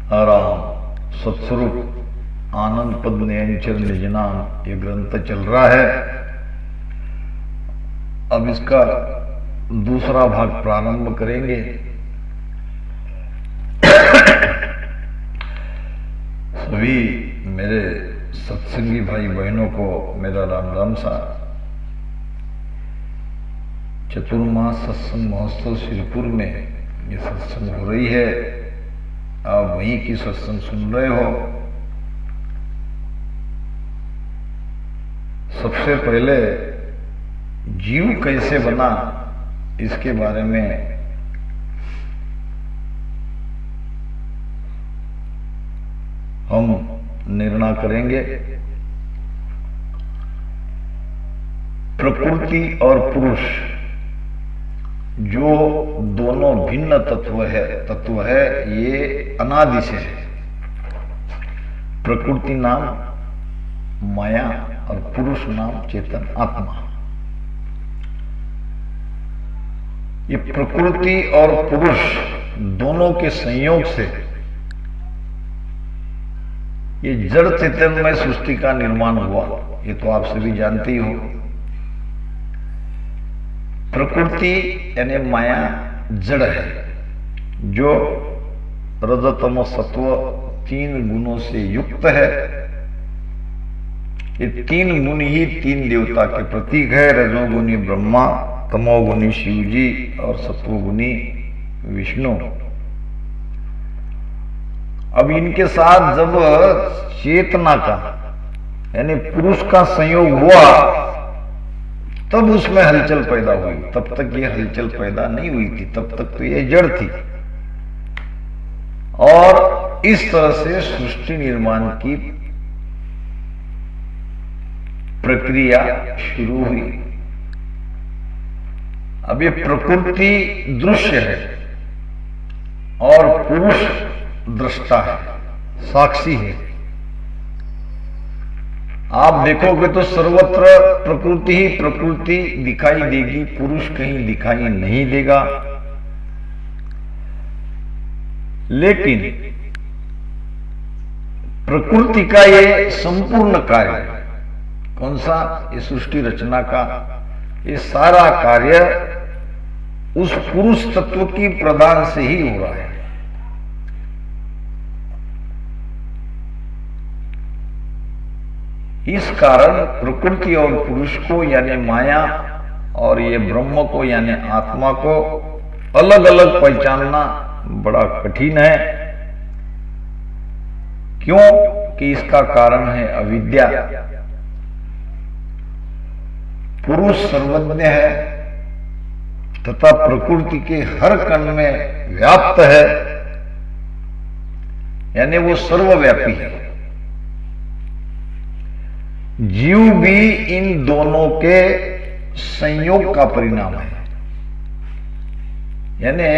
आराम सत्स्वरूप आनंद पद नयनचर निज नाम ये ग्रंथ चल रहा है। अब इसका दूसरा भाग प्रारंभ करेंगे। सभी मेरे सत्संगी भाई बहनों को मेरा राम राम सा। चतुर्मास सत्संग महोत्सव श्रीपुर में ये सत्संग हो रही है। आप वहीं की सत्संग सुन रहे हो। सबसे पहले जीव कैसे बना इसके बारे में हम निर्णय करेंगे। प्रकृति और पुरुष जो दोनों भिन्न तत्व है ये अनादि से है। प्रकृति नाम माया और पुरुष नाम चेतन आत्मा। ये प्रकृति और पुरुष दोनों के संयोग से ये जड़ चैतन्यमय सृष्टि का निर्माण हुआ। ये तो आप सभी जानते ही हो। प्रकृति यानी माया जड़ है जो रजतम सत्व तीन गुणों से युक्त है। ये तीन गुण ही तीन देवता के प्रतीक है। रजोगुणी ब्रह्मा, तमोगुणी शिव जी और सत्वगुणी विष्णु। अब इनके साथ जब चेतना का यानी पुरुष का संयोग हुआ तब उसमें हलचल पैदा हुई। तब तक ये हलचल पैदा नहीं हुई थी। तब तक तो ये जड़ थी। और इस तरह से सृष्टि निर्माण की प्रक्रिया शुरू हुई। अब ये प्रकृति दृश्य है और पुरुष दृष्टा है, साक्षी है। आप देखोगे तो सर्वत्र प्रकृति ही प्रकृति दिखाई देगी, पुरुष कहीं दिखाई नहीं देगा। लेकिन प्रकृति का ये संपूर्ण कार्य कौन सा? ये सृष्टि रचना का ये सारा कार्य उस पुरुष तत्व की प्रदान से ही हो रहा है। इस कारण प्रकृति और पुरुष को यानी माया और ये ब्रह्म को यानी आत्मा को अलग अलग पहचानना बड़ा कठिन है। क्यों? कि इसका कारण है अविद्या। पुरुष सर्वज्ञ है तथा प्रकृति के हर कण में व्याप्त है, यानी वो सर्वव्यापी है। जीव भी इन दोनों के संयोग का परिणाम है। यानी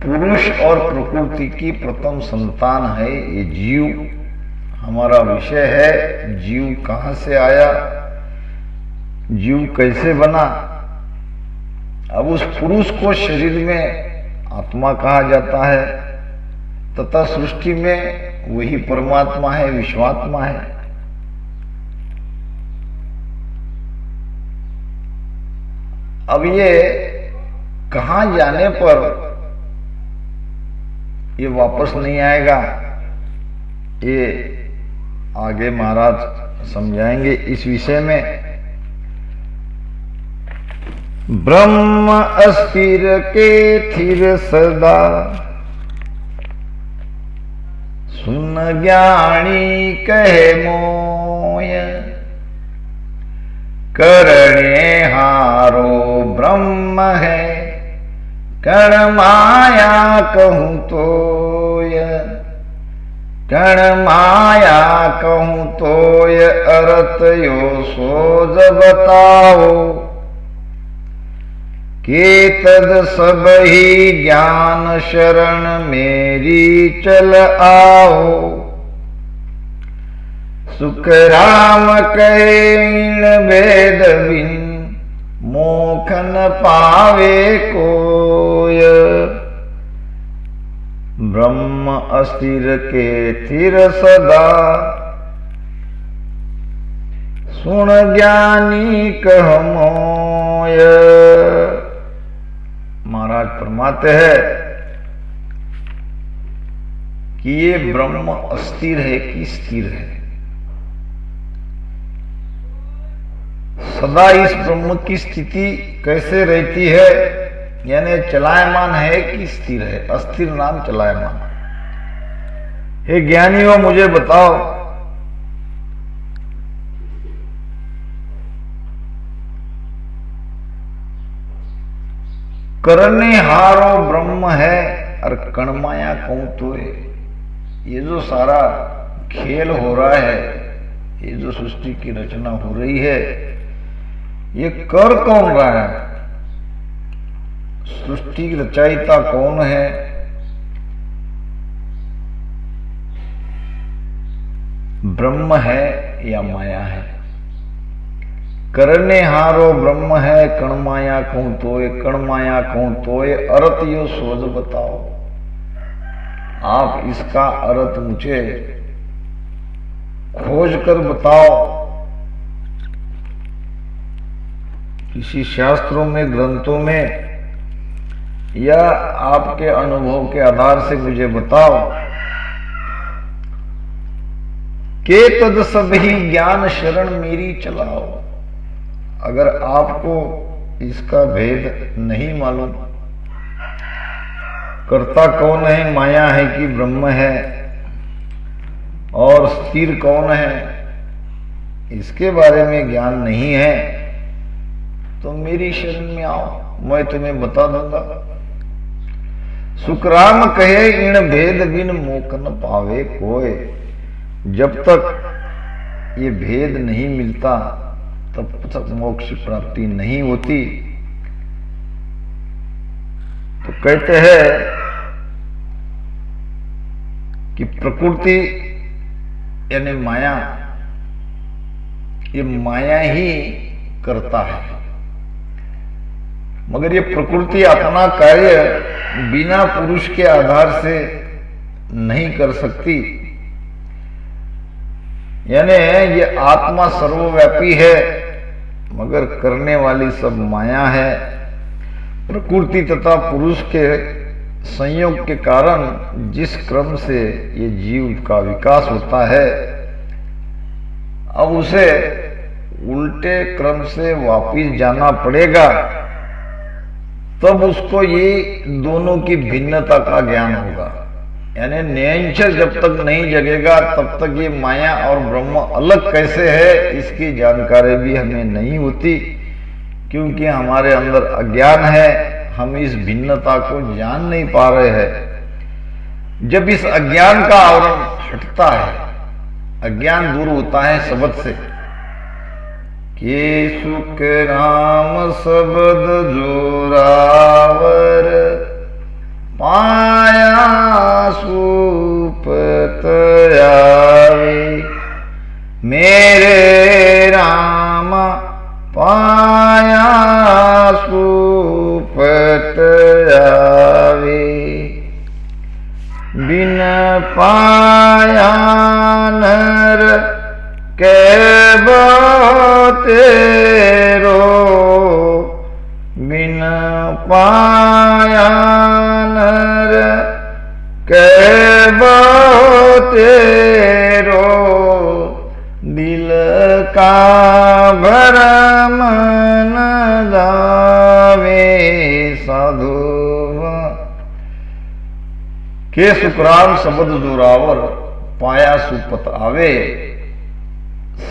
पुरुष और प्रकृति की प्रथम संतान है ये जीव। हमारा विषय है जीव कहां से आया, जीव कैसे बना। अब उस पुरुष को शरीर में आत्मा कहा जाता है तथा सृष्टि में वही परमात्मा है, विश्वात्मा है। अब ये कहां जाने पर ये वापस नहीं आएगा, ये आगे महाराज समझाएंगे इस विषय में। ब्रह्म अस्थिर के थिर सदा, सुन ज्ञानी कहे मोय। करणे हारो ब्रह्म है, कण माया कहूं तोय। कण माया कहूं तोय, अरत यो सोज बताओ। के तद सब ही ज्ञान शरण मेरी चल आओ। सुख राम कहे भेद बिन, मोख न पावे कोय। ब्रह्म अस्थिर के थिर सदा, सुन ज्ञानी कह मोय। महाराज फरमाते हैं कि ये ब्रह्म अस्थिर है कि स्थिर है। सदा इस ब्रह्म की स्थिति कैसे रहती है, यानी चलायमान है कि स्थिर है। अस्थिर नाम चलायमान। हे ज्ञानियों मुझे बताओ, करने हारो ब्रह्म है और कणमाया कहूं तो ये जो सारा खेल हो रहा है, ये जो सृष्टि की रचना हो रही है, ये कर कौन रहा है? सृष्टि की रचयिता कौन है? ब्रह्म है या माया है? करने हारो ब्रह्म है, कणमाया कहूं तोय, कणमाया कहूं तोय, अर्थ यो सोच बताओ। आप इसका अर्थ मुझे खोज कर बताओ। किसी शास्त्रों में, ग्रंथों में, या आपके अनुभव के आधार से मुझे बताओ के तद सब ही ज्ञान शरण मेरी चलाओ। अगर आपको इसका भेद नहीं मालूम, कर्ता कौन है, माया है कि ब्रह्म है, और स्थिर कौन है, इसके बारे में ज्ञान नहीं है, तो मेरी शरण में आओ, मैं तुम्हें बता दूंगा। सुखराम कहे इन भेद बिन मोक्ष न पावे कोय। जब तक ये भेद नहीं मिलता तब तक मोक्ष प्राप्ति नहीं होती। तो कहते हैं कि प्रकृति यानी माया, ये माया ही करता है, मगर ये प्रकृति अपना कार्य बिना पुरुष के आधार से नहीं कर सकती। यानी ये आत्मा सर्वव्यापी है, मगर करने वाली सब माया है। प्रकृति तथा पुरुष के संयोग के कारण जिस क्रम से ये जीव का विकास होता है, अब उसे उल्टे क्रम से वापिस जाना पड़ेगा, तब उसको ये दोनों की भिन्नता का ज्ञान होगा। यानी नैंचर जब तक नहीं जगेगा तब तक ये माया और ब्रह्म अलग कैसे है, इसकी जानकारी भी हमें नहीं होती, क्योंकि हमारे अंदर अज्ञान है, हम इस भिन्नता को जान नहीं पा रहे हैं। जब इस अज्ञान का आवरण हटता है, अज्ञान दूर होता है शब्द से, कि सुख राम शब्द जोरावर, पाया सुपत आवे, मेरे राम पाया सुपत आवे, बिन पाया नर के तेरो, बिन पाया नर के तेरो, दिल का भरम न जावे साधु। के सुखराम शब्द जोरावर, पाया सुपत आवे।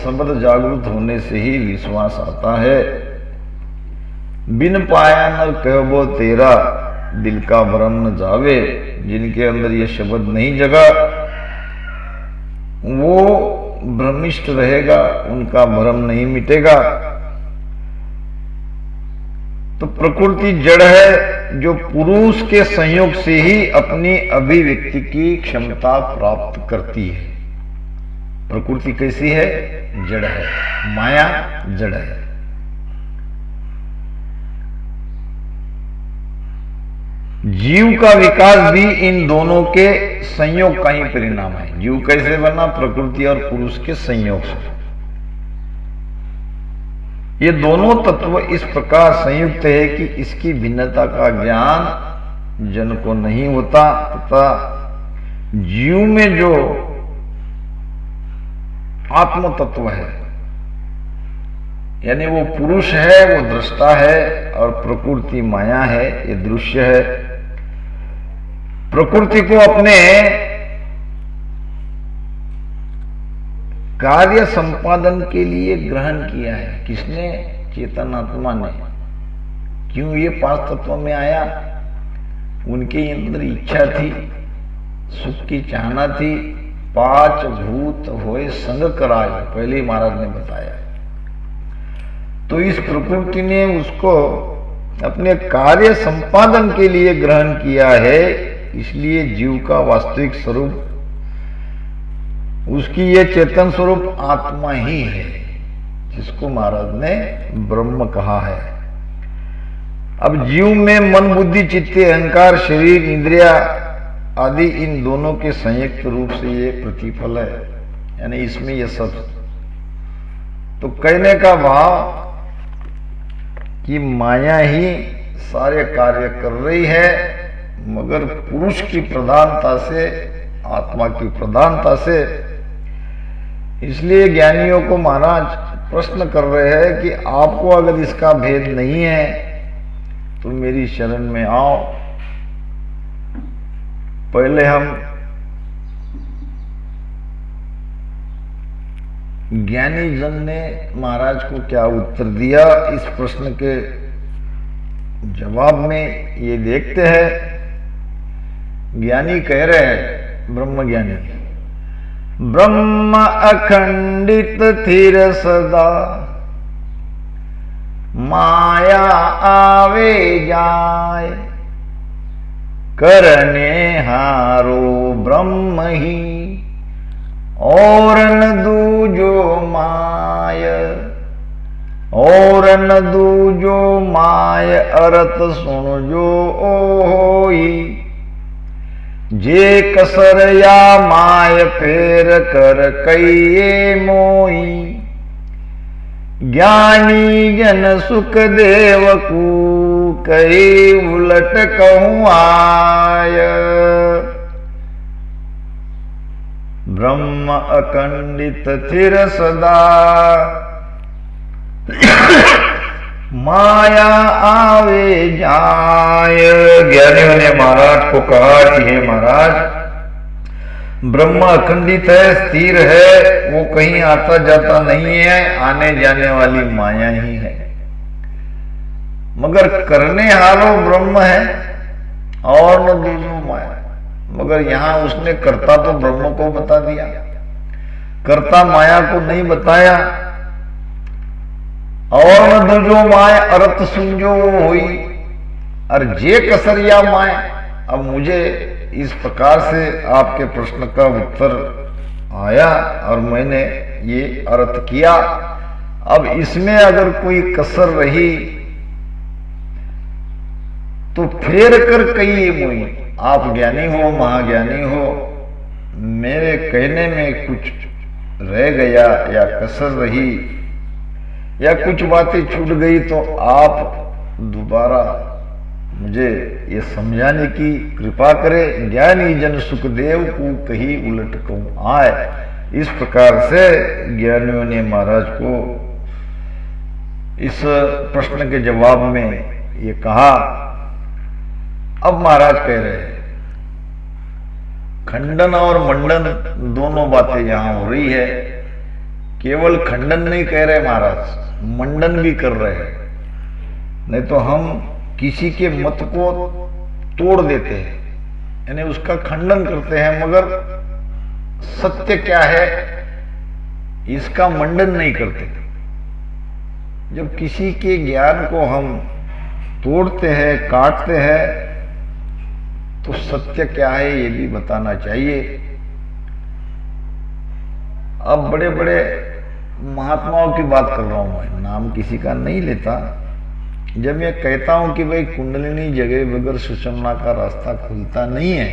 शब्द जागृत होने से ही विश्वास आता है। बिन पाया न कहबो तेरा, दिल का भ्रम न जावे। जिनके अंदर ये शब्द नहीं जगा वो भ्रमिष्ठ रहेगा, उनका भ्रम नहीं मिटेगा। तो प्रकृति जड़ है जो पुरुष के संयोग से ही अपनी अभिव्यक्ति की क्षमता प्राप्त करती है। प्रकृति कैसी है? जड़ है, माया जड़ है। जीव का विकास भी इन दोनों के संयोग का ही परिणाम है। जीव कैसे बना? प्रकृति और पुरुष के संयोग से। ये दोनों तत्व इस प्रकार संयुक्त है कि इसकी भिन्नता का ज्ञान जन को नहीं होता, तथा जीव में जो आत्म तत्व है, यानी वो पुरुष है, वो दृष्टा है, और प्रकृति माया है, ये दृश्य है। प्रकृति को अपने कार्य संपादन के लिए ग्रहण किया है। किसने? चेतन आत्मा ने। क्यों ये पांच तत्वों में आया? उनके अंदर इच्छा थी, सुख की चाहना थी। पांच भूत होए संग कराए, पहले ही महाराज ने बताया। तो इस प्रकृति ने उसको अपने कार्य संपादन के लिए ग्रहण किया है। इसलिए जीव का वास्तविक स्वरूप, उसकी ये चेतन स्वरूप आत्मा ही है, जिसको महाराज ने ब्रह्म कहा है। अब जीव में मन, बुद्धि, चित्त, अहंकार, शरीर, इंद्रिया आदि इन दोनों के संयुक्त रूप से ये प्रतिफल है, यानी इसमें ये सब। तो कहने का भाव कि माया ही सारे कार्य कर रही है, मगर पुरुष की प्रधानता से, आत्मा की प्रधानता से। इसलिए ज्ञानियों को महाराज प्रश्न कर रहे हैं कि आपको अगर इसका भेद नहीं है तो मेरी शरण में आओ। पहले हम ज्ञानी जन ने महाराज को क्या उत्तर दिया, इस प्रश्न के जवाब में ये देखते हैं। ज्ञानी कह रहे हैं, ब्रह्म ज्ञानी, ब्रह्म अखंडित स्थिर सदा, माया आवे जाए, करने हारो ब्रह्म ही, और न दूजो माय, और न दूजो माय, अरत सुन जो होई, जे कसर या माय फेर कर कइये मोई, ज्ञानी जन सुख देव को कई उलट कहूं आय। ब्रह्म अखंडित स्थिर सदा, माया आवे जाय। ज्ञानियों ने महाराज को कहा कि हे महाराज, ब्रह्म अखंडित है, स्थिर है, वो कहीं आता जाता नहीं है, आने जाने वाली माया ही है। मगर करने हारो ब्रह्म है, और न दूजो माया। मगर यहां उसने कर्ता तो ब्रह्म को बता दिया, कर्ता माया को नहीं बताया। और न दूजो माया, अरत सुंजो हुई, और जे कसरिया माया। अब मुझे इस प्रकार से आपके प्रश्न का उत्तर आया और मैंने ये अर्थ किया। अब इसमें अगर कोई कसर रही तो फेर कर कहिए मोई। आप ज्ञानी हो, महाज्ञानी हो, मेरे कहने में कुछ रह गया या कसर रही या कुछ बातें छूट गई तो आप दोबारा मुझे ये समझाने की कृपा करें। ज्ञानी जन सुखदेव को कही उलट कहूं आए। इस प्रकार से ज्ञानियों ने महाराज को इस प्रश्न के जवाब में ये कहा। अब महाराज कह रहे हैं, खंडन और मंडन दोनों बातें यहां हो रही है। केवल खंडन नहीं कह रहे महाराज, मंडन भी कर रहे हैं। नहीं तो हम किसी के मत को तोड़ देते हैं, यानी उसका खंडन करते हैं, मगर सत्य क्या है इसका मंडन नहीं करते। जब किसी के ज्ञान को हम तोड़ते हैं, काटते हैं, तो सत्य क्या है ये भी बताना चाहिए। अब बड़े बड़े महात्माओं की बात कर रहा हूं मैं, नाम किसी का नहीं लेता, जब मैं कहता हूं कि भाई कुंडलिनी जगह बगैर सुषुम्ना का रास्ता खुलता नहीं है,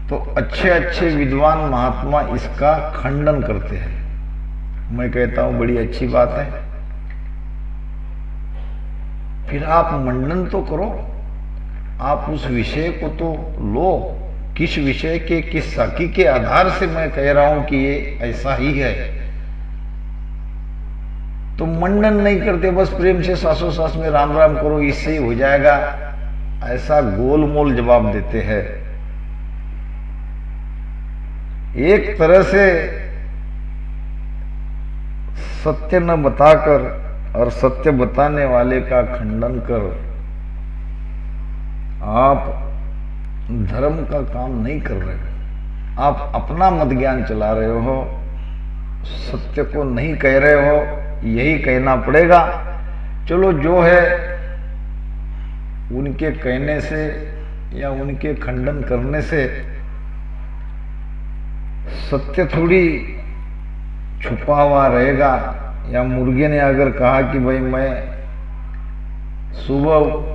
तो अच्छे अच्छे विद्वान महात्मा इसका खंडन करते हैं। मैं कहता हूं बड़ी अच्छी बात है, फिर आप मंडन तो करो, आप उस विषय को तो लो। किस विषय के, किस साकी के आधार से मैं कह रहा हूं कि ये ऐसा ही है। तो मंडन नहीं करते, बस प्रेम से सासों सास में राम राम करो, इससे ही हो जाएगा, ऐसा गोलमोल जवाब देते हैं। एक तरह से सत्य न बताकर और सत्य बताने वाले का खंडन कर आप धर्म का काम नहीं कर रहे हो, आप अपना मत ज्ञान चला रहे हो, सत्य को नहीं कह रहे हो, यही कहना पड़ेगा। चलो जो है उनके कहने से या उनके खंडन करने से सत्य थोड़ी छुपा हुआ रहेगा। या मुर्गे ने अगर कहा कि भाई मैं सुबह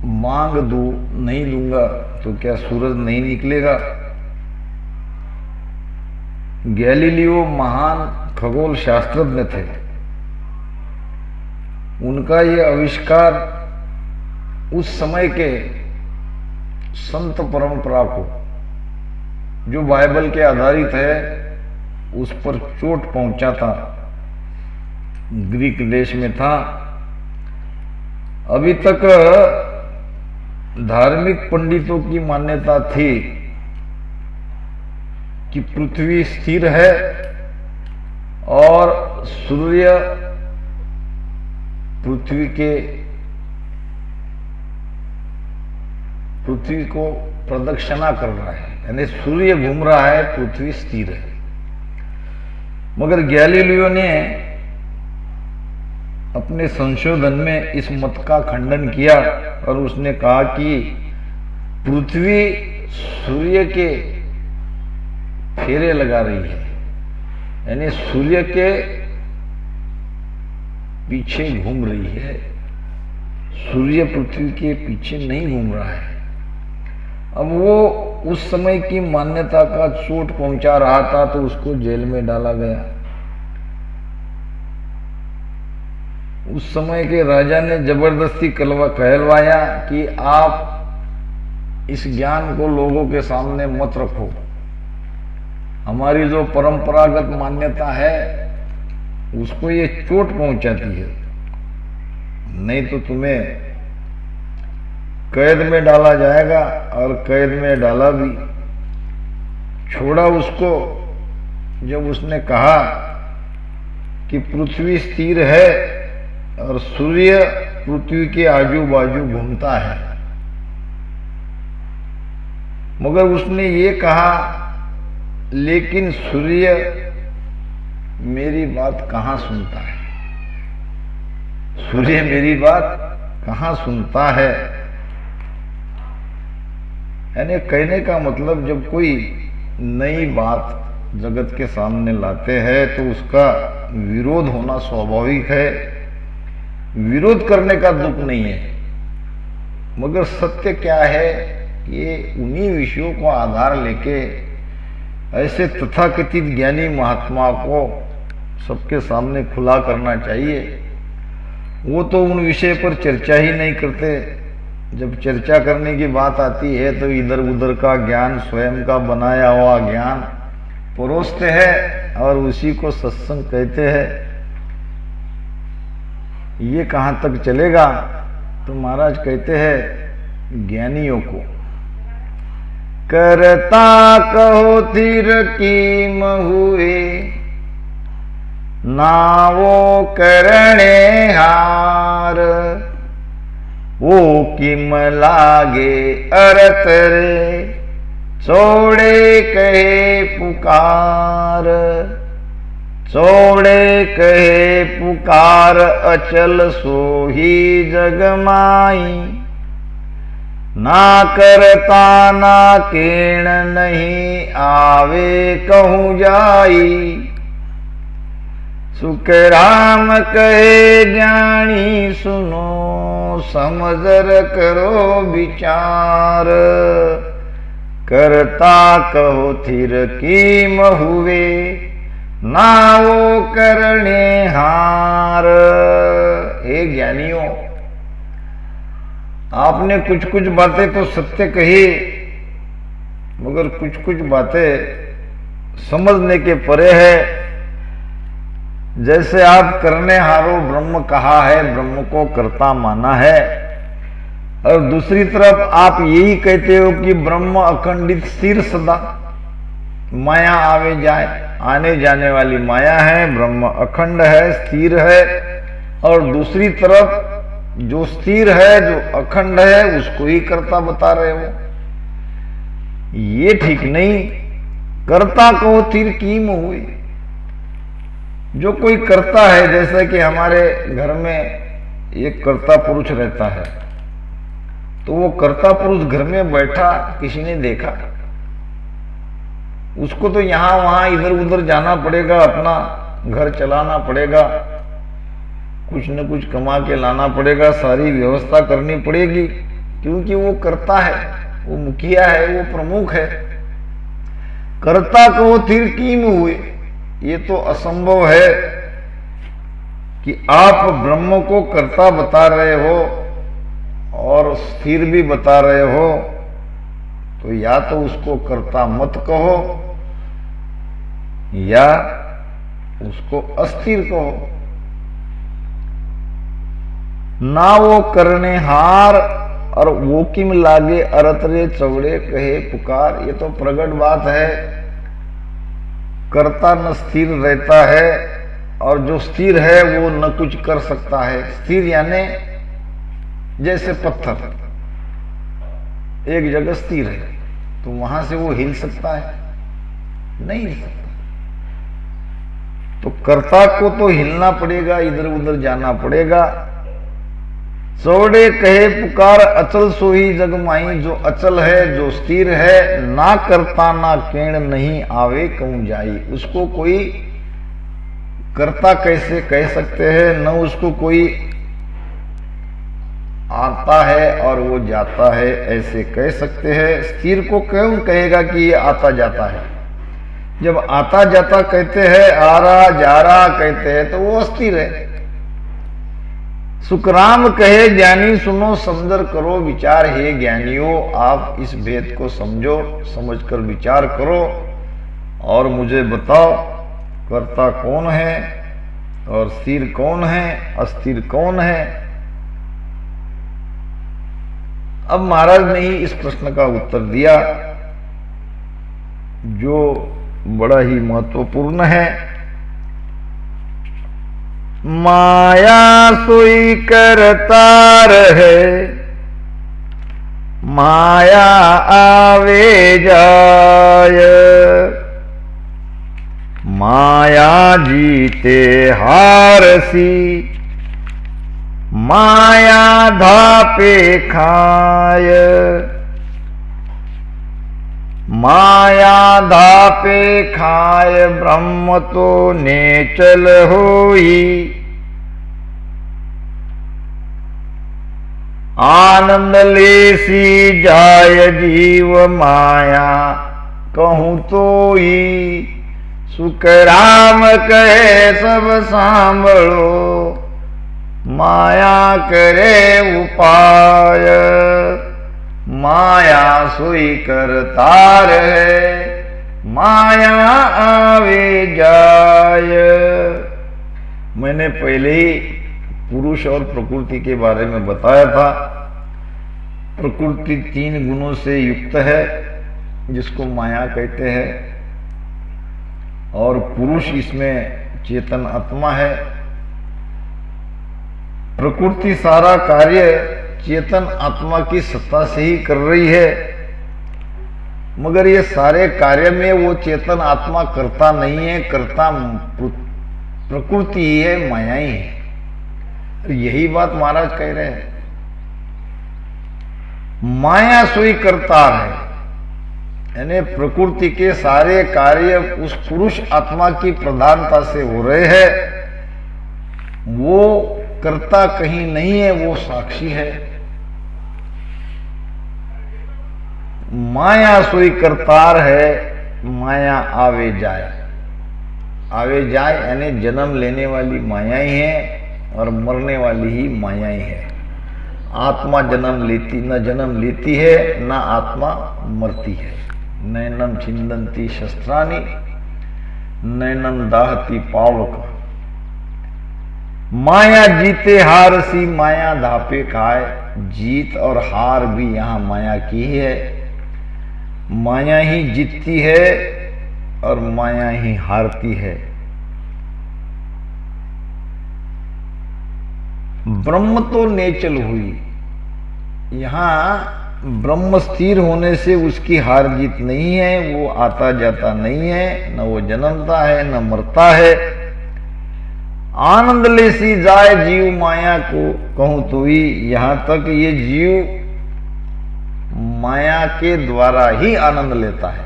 मांग दूं, नहीं दूंगा, तो क्या सूरज नहीं निकलेगा? गैलीलियो महान खगोल शास्त्रज्ञ थे, उनका ये आविष्कार उस समय के संत परंपरा को, जो बाइबल के आधारित है, उस पर चोट पहुंचा था। ग्रीक देश में था। अभी तक धार्मिक पंडितों की मान्यता थी कि पृथ्वी स्थिर है और सूर्य पृथ्वी को प्रदक्षिणा कर रहा है, यानी सूर्य घूम रहा है, पृथ्वी स्थिर है। मगर गैलीलियो ने अपने संशोधन में इस मत का खंडन किया और उसने कहा कि पृथ्वी सूर्य के फेरे लगा रही है, यानी सूर्य के पीछे घूम रही है, सूर्य पृथ्वी के पीछे नहीं घूम रहा है। अब वो उस समय की मान्यता का चोट पहुंचा रहा था, तो उसको जेल में डाला गया। उस समय के राजा ने जबरदस्ती कहलवाया कि आप इस ज्ञान को लोगों के सामने मत रखो, हमारी जो परंपरागत मान्यता है उसको ये चोट पहुंचाती है, नहीं तो तुम्हें कैद में डाला जाएगा। और कैद में डाला भी, छोड़ा उसको जब उसने कहा कि पृथ्वी स्थिर है और सूर्य पृथ्वी के आजू बाजू घूमता है। मगर उसने ये कहा, लेकिन सूर्य मेरी बात कहां सुनता है, सूर्य मेरी बात कहां सुनता है। यानी कहने का मतलब, जब कोई नई बात जगत के सामने लाते हैं तो उसका विरोध होना स्वाभाविक है, विरोध करने का दुख नहीं है। मगर सत्य क्या है, ये उन्हीं विषयों को आधार लेके ऐसे तथाकथित ज्ञानी महात्मा को सबके सामने खुला करना चाहिए। वो तो उन विषय पर चर्चा ही नहीं करते। जब चर्चा करने की बात आती है तो इधर उधर का ज्ञान, स्वयं का बनाया हुआ ज्ञान परोसते हैं और उसी को सत्संग कहते हैं। ये कहां तक चलेगा? तो महाराज कहते हैं ज्ञानियों को, करता कहो थिर कीम हुए, नावो करणे हार, वो किम लागे अरत रे, छोड़े कहे पुकार, छोड़े कहे पुकार, अचल सोही जगमाई, ना करता ना केण नहीं, आवे कहूँ जाई, सुख राम कहे ज्ञानी सुनो, समझर करो विचार। करता कहो थिर कीम हुए, ना वो करने हार। हे ज्ञानियों, आपने कुछ कुछ बातें तो सत्य कही, मगर कुछ कुछ बातें समझने के परे है। जैसे आप करने हारो ब्रह्म कहा है, ब्रह्म को कर्ता माना है, और दूसरी तरफ आप यही कहते हो कि ब्रह्म अखंडित स्थिर सदा, माया आवे जाए आने जाने वाली माया है, ब्रह्म अखंड है, स्थिर है। और दूसरी तरफ जो स्थिर है, जो अखंड है, उसको ही कर्ता बता रहे हो। ये ठीक नहीं। कर्ता को थिर कीम हुई। जो कोई करता है, जैसे कि हमारे घर में एक कर्ता पुरुष रहता है, तो वो कर्ता पुरुष घर में बैठा किसी ने देखा, उसको तो यहां वहां इधर उधर जाना पड़ेगा, अपना घर चलाना पड़ेगा, कुछ न कुछ कमा के लाना पड़ेगा, सारी व्यवस्था करनी पड़ेगी, क्योंकि वो कर्ता है, वो मुखिया है, वो प्रमुख है। कर्ता को थिर कीम हुए, ये तो असंभव है कि आप ब्रह्म को कर्ता बता रहे हो और स्थिर भी बता रहे हो। तो या तो उसको कर्ता मत कहो, या उसको अस्थिर कहो। ना वो करने हार, और वो किम लागे अरतरे चौड़े कहे पुकार। ये तो प्रगट बात है। कर्ता न स्थिर रहता है, और जो स्थिर है वो न कुछ कर सकता है। स्थिर यानी जैसे पत्थर एक जगह स्थिर है, तो वहां से वो हिल सकता है? नहीं हिल सकता। तो कर्ता को तो हिलना पड़ेगा, इधर उधर जाना पड़ेगा। चौड़े कहे पुकार अचल सोही जग माई। जो अचल है, जो स्थिर है, ना करता ना केण नहीं आवे कहूं जाई। उसको कोई कर्ता कैसे कह सकते हैं? न उसको कोई आता है और वो जाता है ऐसे कह सकते हैं। स्थिर को क्यों कहेगा कि ये आता जाता है? जब आता जाता कहते हैं, आ रहा जा रहा कहते हैं, तो वो अस्थिर है। सुखराम कहे ज्ञानी सुनो, समझर करो विचार। हे ज्ञानियों, आप इस भेद को समझो, समझकर विचार करो और मुझे बताओ, कर्ता कौन है और स्थिर कौन है, अस्थिर कौन है? अब महाराज ने ही इस प्रश्न का उत्तर दिया, जो बड़ा ही महत्वपूर्ण है। माया सोई करतार है, माया आवे जाय। माया जीते हारसी, माया धापे खाय। माया धापे खाय ब्रह्म तो नेचल होई। आनंद लेसी जाय जीव माया कहूं तोई। सुख राम कहे सब सांभळो, माया करे उपाय। माया सोई करतार है, माया आवे जाय। मैंने पहले ही पुरुष और प्रकृति के बारे में बताया था। प्रकृति 3 गुणों से युक्त है, जिसको माया कहते हैं, और पुरुष इसमें चेतन आत्मा है। प्रकृति सारा कार्य चेतन आत्मा की सत्ता से ही कर रही है, मगर ये सारे कार्य में वो चेतन आत्मा करता नहीं है, करता प्रकृति ही है, माया ही है। यही बात महाराज कह रहे हैं। माया सोई करतार है, यानी प्रकृति के सारे कार्य उस पुरुष आत्मा की प्रधानता से हो रहे हैं, वो कर्ता कहीं नहीं है, वो साक्षी है। माया सोई करतार है, माया आवे जाए। आवे जाए यानी जन्म लेने वाली माया ही है और मरने वाली ही माया ही है। आत्मा न जन्म लेती है, न आत्मा मरती है। नैनम छिंदंती शस्त्राणी, नैनम दाहती पावक। माया जीते हार सी, माया धापे खाए। जीत और हार भी यहां माया की ही है। माया ही जीतती है और माया ही हारती है। ब्रह्म तो नेचल हुई। यहां ब्रह्म स्थिर होने से उसकी हार जीत नहीं है, वो आता जाता नहीं है, न वो जन्मता है न मरता है। आनंद ले सी जाए जीव माया को कहूं तो ही, यहां तक ये जीव माया के द्वारा ही आनंद लेता है।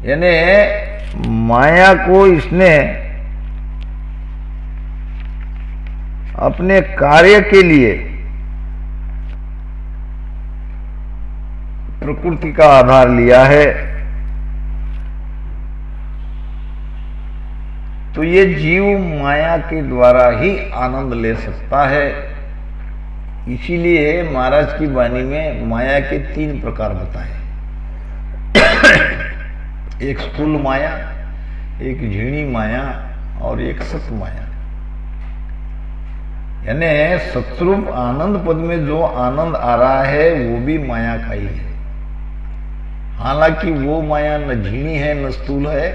यानी माया को इसने अपने कार्य के लिए प्रकृति का आधार लिया है। तो ये जीव माया के द्वारा ही आनंद ले सकता है। इसीलिए महाराज की वाणी में माया के 3 प्रकार बताए। एक स्थूल माया, एक झीणी माया और एक सत माया। यानी सतरूप आनंद पद में जो आनंद आ रहा है वो भी माया का ही है। हालांकि वो माया न झीणी है न स्थूल है,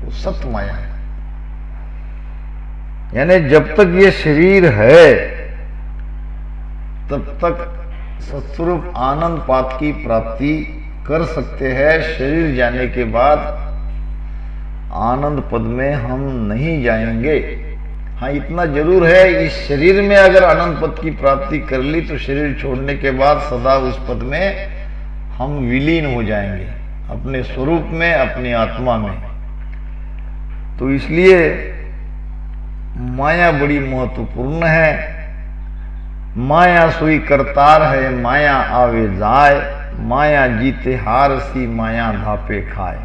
वो सत माया है। यानी जब तक ये शरीर है तब तक सत्स्वरूप आनंद पात की प्राप्ति कर सकते हैं। शरीर जाने के बाद आनंद पद में हम नहीं जाएंगे। हाँ, इतना जरूर है, इस शरीर में अगर आनंद पद की प्राप्ति कर ली तो शरीर छोड़ने के बाद सदा उस पद में हम विलीन हो जाएंगे, अपने स्वरूप में, अपनी आत्मा में। तो इसलिए माया बड़ी महत्वपूर्ण है। माया सोई करतार है, माया आवे जाए। माया जीते हार सी, माया धापे खाए।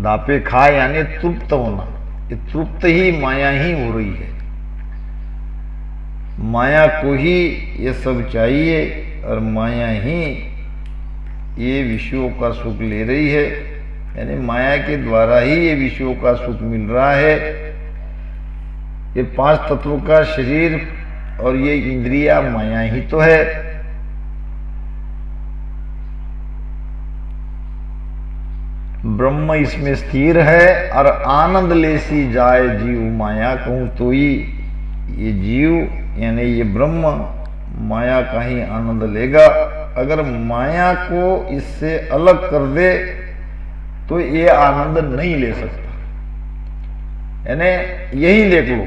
धापे खाए यानी तृप्त होना। ये तृप्त ही माया ही हो रही है। माया को ही ये सब चाहिए और माया ही ये विषयों का सुख ले रही है। यानी माया के द्वारा ही ये विषयों का सुख मिल रहा है। ये 5 तत्वों का शरीर और ये इंद्रिया माया ही तो है। ब्रह्म इसमें स्थिर है और आनंद लेसी जाए जीव माया कहूं तो ही, ये जीव यानी ये ब्रह्म माया का ही आनंद लेगा। अगर माया को इससे अलग कर दे तो ये आनंद नहीं ले सकता। यानी यही देख लो,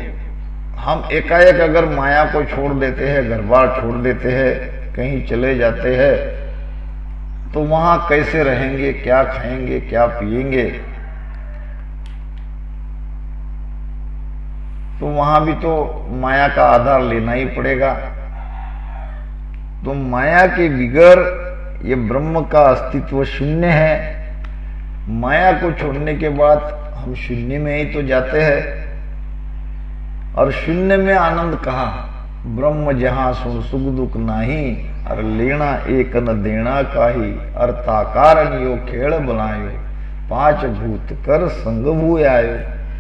हम एकाएक अगर माया को छोड़ देते हैं, घर बार छोड़ देते हैं, कहीं चले जाते हैं, तो वहां कैसे रहेंगे, क्या खाएंगे, क्या पिएंगे? तो वहां भी तो माया का आधार लेना ही पड़ेगा। तो माया के बिगर ये ब्रह्म का अस्तित्व शून्य है। माया को छोड़ने के बाद हम शून्य में ही तो जाते हैं। और शून्य में आनंद कहाँ? ब्रह्म जहां सुन सुख दुख नाही, और लेना एक न देना काही, और ताकारन यो खेल बनायो, 5 भूत कर संग भूय आयो।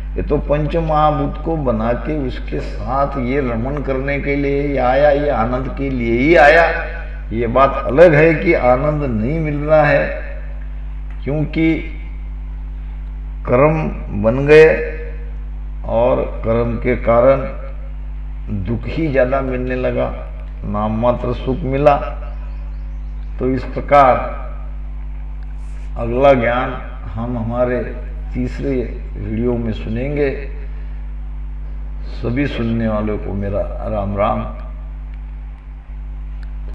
ये तो पंच महाभूत को बना के उसके साथ ये रमण करने के लिए ही आया, ये आनंद के लिए ही आया। ये बात अलग है कि आनंद नहीं मिल रहा है, क्योंकि कर्म बन गए और कर्म के कारण दुख ही ज्यादा मिलने लगा, नाम मात्र सुख मिला। तो इस प्रकार अगला ज्ञान हम हमारे तीसरे वीडियो में सुनेंगे। सभी सुनने वालों को मेरा राम राम।